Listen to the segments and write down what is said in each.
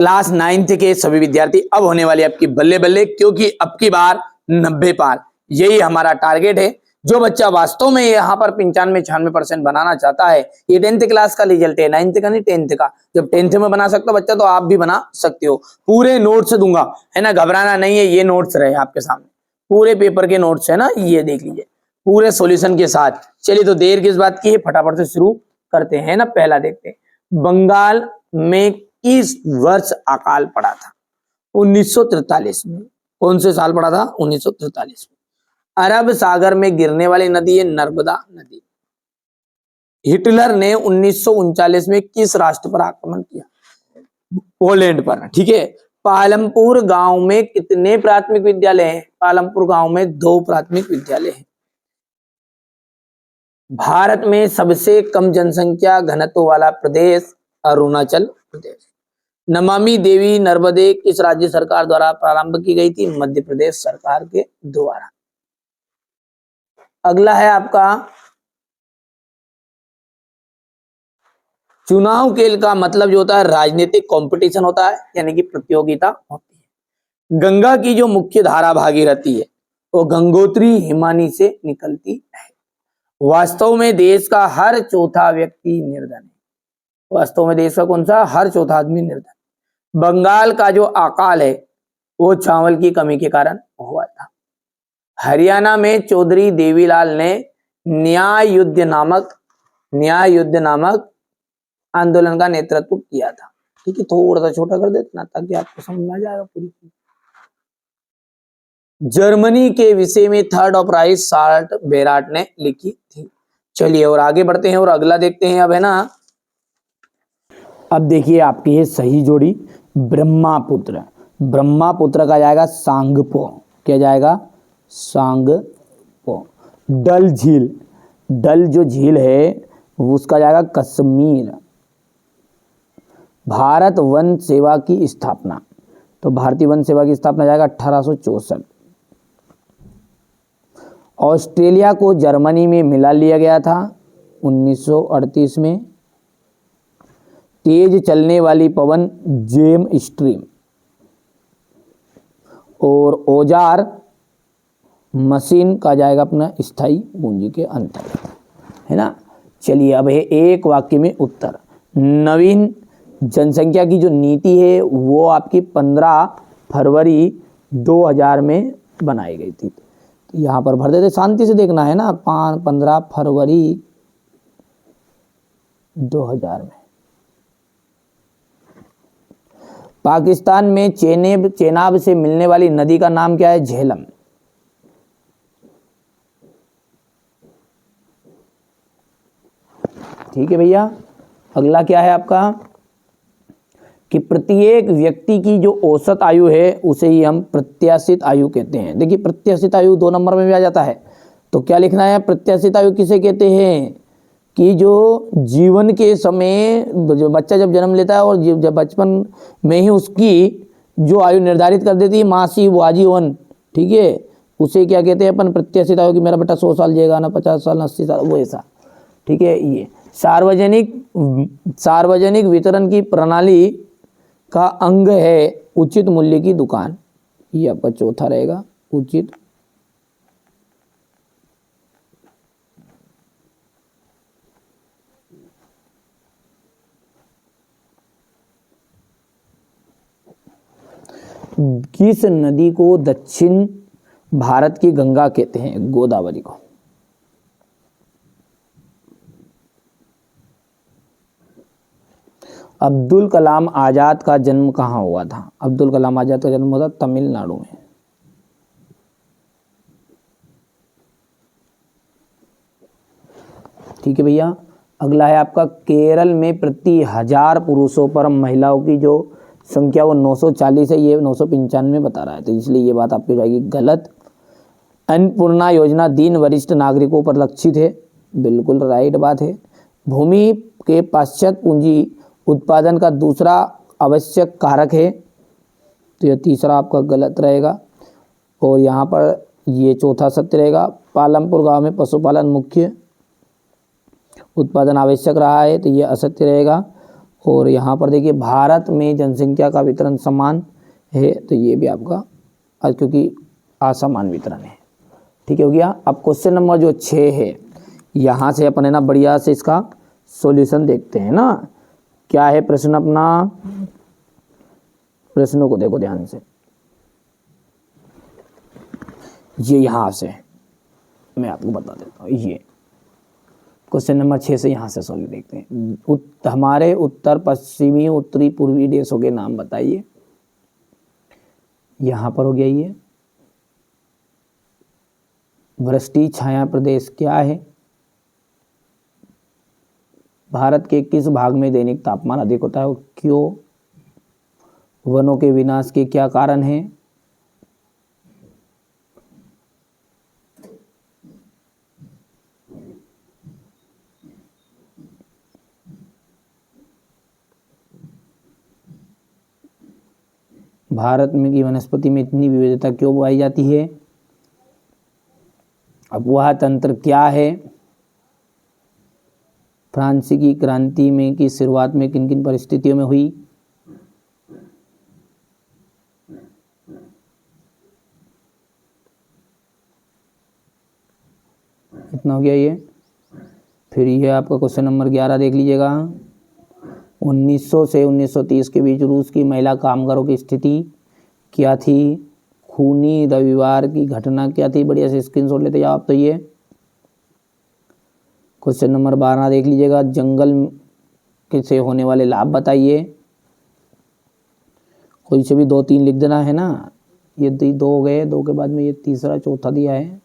Class 9th के सभी विद्यार्थी, अब होने वाली आपकी बल्ले बल्ले, क्योंकि अब की बार 90 पार, यही हमारा टारगेट है। जो बच्चा वास्तव में यहाँ पर 95-96% बनाना चाहता है, ये 10th क्लास का रिजल्ट है, 9th का नहीं 10th का। जब 10th में बना सकता बच्चा तो आप भी बना सकते हो। पूरे नोट्स दूंगा, है ना, घबराना नहीं है। ये नोट्स रहे आपके सामने, पूरे पेपर के नोट्स है ना, ये देख लीजिए पूरे सॉल्यूशन के साथ। चलिए तो देर किस बात की है, फटाफट से शुरू करते हैं ना। पहला देखते हैं, बंगाल में किस वर्ष अकाल पड़ा था? 1943 में। कौन से साल पड़ा था? 1943 में। अरब सागर में गिरने वाली नदी है नर्मदा नदी। हिटलर ने 1939 में किस राष्ट्र पर आक्रमण किया? पोलैंड पर, ठीक है। पालमपुर गांव में कितने प्राथमिक विद्यालय हैं? पालमपुर गांव में 2 प्राथमिक विद्यालय हैं। भारत में सबसे कम जनसंख्या घनत्व वाला प्रदेश अरुणाचल प्रदेश। नमामि देवी नर्मदे किस राज्य सरकार द्वारा प्रारंभ की गई थी? मध्य प्रदेश सरकार के द्वारा। अगला है आपका, चुनाव खेल का मतलब जो होता है राजनीतिक कंपटीशन होता है, यानी कि प्रतियोगिता होती है। गंगा की जो मुख्य धारा भागीरथी है वो गंगोत्री हिमानी से निकलती है। वास्तव में देश का हर चौथा व्यक्ति निर्धन है। वास्तव में देश का कौन सा? हर चौथा आदमी निर्धन। बंगाल का जो अकाल है वो चावल की कमी के कारण हुआ था। हरियाणा में चौधरी देवीलाल ने न्याय युद्ध नामक आंदोलन का नेतृत्व किया था। ठीक है, थोड़ा सा छोटा कर देते ना ताकि आपको समझ में आ जाएगा पूरी। जर्मनी के विषय में थर्ड ऑफ राइट साल्ट बेराट ने लिखी थी। चलिए और आगे बढ़ते हैं और अगला देखते हैं अब, है ना। अब देखिए आपकी है सही जोड़ी, ब्रह्मपुत्र। ब्रह्मपुत्र का जाएगा सांगपो। क्या जाएगा? सांगपो। डल झील, डल जो झील है उसका जाएगा कश्मीर। भारत वन सेवा की स्थापना, तो भारतीय वन सेवा की स्थापना जाएगा 1864। ऑस्ट्रेलिया को जर्मनी में मिला लिया गया था 1938 में। तेज चलने वाली पवन जेम स्ट्रीम और औजार मशीन का जाएगा अपना स्थायी पूंजी के अंतर्गत, है ना। चलिए अब है एक वाक्य में उत्तर। नवीन जनसंख्या की जो नीति है वो आपकी 15 फरवरी 2000 में बनाई गई थी। तो यहाँ पर भर देते, शांति से देखना है ना। 15 फरवरी 2000 में। पाकिस्तान में चेनाब से मिलने वाली नदी का नाम क्या है? झेलम। ठीक है भैया। अगला क्या है आपका कि प्रत्येक व्यक्ति की जो औसत आयु है उसे ही हम प्रत्याशित आयु कहते हैं। देखिए प्रत्याशित आयु 2 नंबर में भी आ जाता है, तो क्या लिखना है? प्रत्याशित आयु किसे कहते हैं कि जो जीवन के समय जो बच्चा जब जन्म लेता है और जब बचपन में ही उसकी जो आयु निर्धारित कर देती है मासी वो आजीवन, ठीक है, उसे क्या कहते हैं अपन? प्रत्याशित आयु। कि मेरा बेटा 100 साल जिएगा ना, 50 साल ना, 80 साल, वो ऐसा, ठीक है। ये सार्वजनिक वितरण की प्रणाली का अंग है उचित मूल्य की दुकान। ये आपका चौथा रहेगा, उचित किस नदी को दक्षिण भारत की गंगा कहते हैं? गोदावरी को। अब्दुल कलाम आजाद का जन्म कहाँ हुआ था? अब्दुल कलाम आजाद का जन्म हुआ था तमिलनाडु में। ठीक है भैया। अगला है आपका, केरल में प्रति 1000 पुरुषों पर महिलाओं की जो संख्या वो 940 है, ये 995 बता रहा है, तो इसलिए ये बात आपकी जाएगी गलत। अन्नपूर्णा योजना दीन वरिष्ठ नागरिकों पर लक्षित है, बिल्कुल राइट बात है। भूमि के पश्चात पूंजी उत्पादन का दूसरा आवश्यक कारक है, तो यह तीसरा आपका गलत रहेगा। और यहाँ पर ये चौथा सत्य रहेगा। पालमपुर गांव में पशुपालन मुख्य उत्पादन आवश्यक रहा है, तो यह असत्य रहेगा। और यहाँ पर देखिए भारत में जनसंख्या का वितरण समान है, तो ये भी आपका आज क्योंकि असमान वितरण है। ठीक है, हो गया। अब क्वेश्चन नंबर जो 6 है, यहाँ से अपन है ना बढ़िया से इसका सॉल्यूशन देखते हैं ना। क्या है प्रश्न अपना, प्रश्नों को देखो ध्यान से। ये यहाँ से मैं आपको बता देता हूँ, ये क्वेश्चन नंबर 6 से यहाँ से सॉल्व देखते हैं। हमारे उत्तर पश्चिमी उत्तरी पूर्वी देशों के नाम बताइए। यहाँ पर हो गया ये वृष्टि छाया प्रदेश क्या है, भारत के किस भाग में दैनिक तापमान अधिक होता है, क्यों, वनों के विनाश के क्या कारण हैं, भारत में की वनस्पति में इतनी विविधता क्यों पाई जाती है, अफवाह तंत्र क्या है, फ्रांसीसी क्रांति में की शुरुआत में किन किन परिस्थितियों में हुई, इतना हो गया ये। फिर ये आपका क्वेश्चन नंबर 11 देख लीजिएगा। 1900 से 1930 के बीच रूस की महिला कामगारों की स्थिति क्या थी, खूनी रविवार की घटना क्या थी, बढ़िया से स्क्रीनशॉट लेते जाओ आप। तो ये क्वेश्चन नंबर 12 देख लीजिएगा। जंगल से होने वाले लाभ बताइए। कोई से भी 2-3 लिख देना है ना, ये 2 हो गए, 2 के बाद में ये तीसरा चौथा दिया है।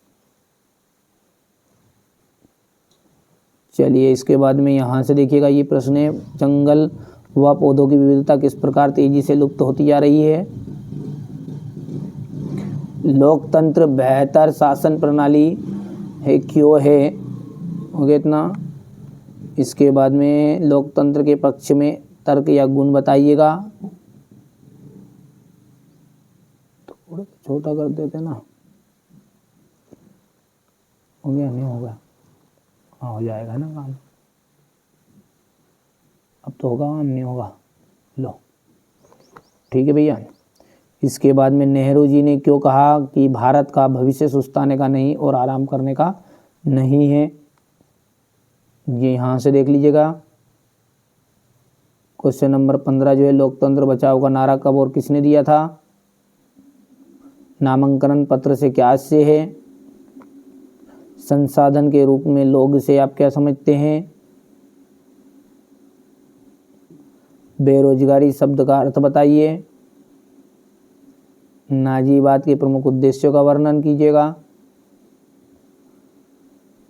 चलिए इसके बाद में यहाँ से देखिएगा, ये प्रश्न है, जंगल व पौधों की विविधता किस प्रकार तेजी से लुप्त होती जा रही है, लोकतंत्र बेहतर शासन प्रणाली है क्यों है, हो गया इतना। इसके बाद में लोकतंत्र के पक्ष में तर्क या गुण बताइएगा। थोड़ा छोटा कर देते ना, हो गया नहीं होगा, हाँ हो जाएगा ना काम, अब तो होगा काम नहीं होगा, लो ठीक है भैया। इसके बाद में नेहरू जी ने क्यों कहा कि भारत का भविष्य सुस्ताने का नहीं और आराम करने का नहीं है, ये यहाँ से देख लीजिएगा। क्वेश्चन नंबर 15 जो है, लोकतंत्र बचाओ का नारा कब और किसने दिया था, नामांकन पत्र से क्या आशय है, संसाधन के रूप में लोग से आप क्या समझते हैं, बेरोजगारी शब्द का अर्थ बताइए, नाजीवाद के प्रमुख उद्देश्यों का वर्णन कीजिएगा,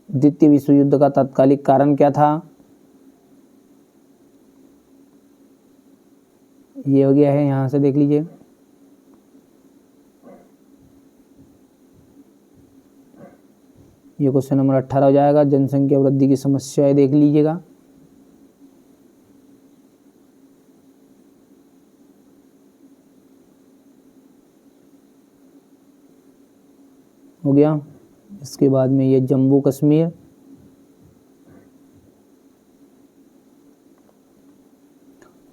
द्वितीय विश्व युद्ध का तात्कालिक कारण क्या था, ये हो गया है, यहाँ से देख लीजिए। ये क्वेश्चन नंबर 18 हो जाएगा। जनसंख्या वृद्धि की समस्याएं देख लीजिएगा। हो गया। इसके बाद में ये जम्मू कश्मीर,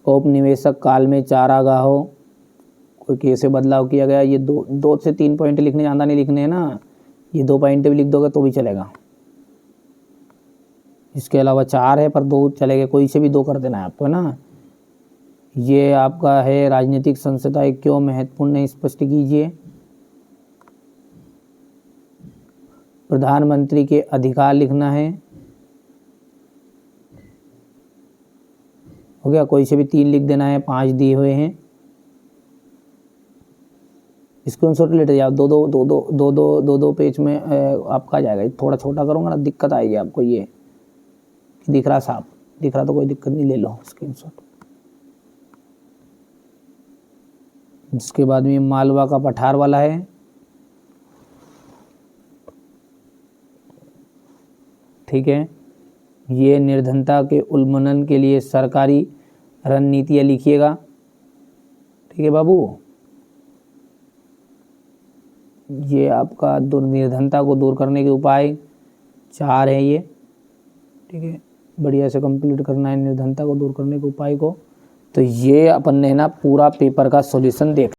औपनिवेशिक काल में चारागाहों को कैसे बदलाव किया गया, ये 2 से 3 पॉइंट लिखने, ज़्यादा नहीं लिखने हैं ना, ये 2 पॉइंट भी लिख दोगे तो भी चलेगा। इसके अलावा 4 है पर 2 चलेगा, कोई से भी 2 कर देना है आपको, है ना। ये आपका है राजनीतिक संस्थाएं क्यों महत्वपूर्ण है, स्पष्ट कीजिए। प्रधानमंत्री के अधिकार लिखना है, हो गया। कोई से भी 3 लिख देना है, 5 दिए हुए हैं। स्क्रीनशॉट लेते जाओ, दो पेज में आपका आ जाएगा। थोड़ा छोटा करूँगा ना दिक्कत आएगी आपको, ये दिख रहा साफ दिख रहा तो कोई दिक्कत नहीं, ले लो स्क्रीनशॉट। इसके बाद में मालवा का पठार वाला है, ठीक है। ये निर्धनता के उन्मूलन के लिए सरकारी रणनीतियाँ लिखिएगा, ठीक है बाबू। ये आपका निर्धनता को दूर करने के उपाय 4 है ये, ठीक है। बढ़िया से कंप्लीट करना है निर्धनता को दूर करने के उपाय को। तो ये अपन ने ना पूरा पेपर का सॉल्यूशन देख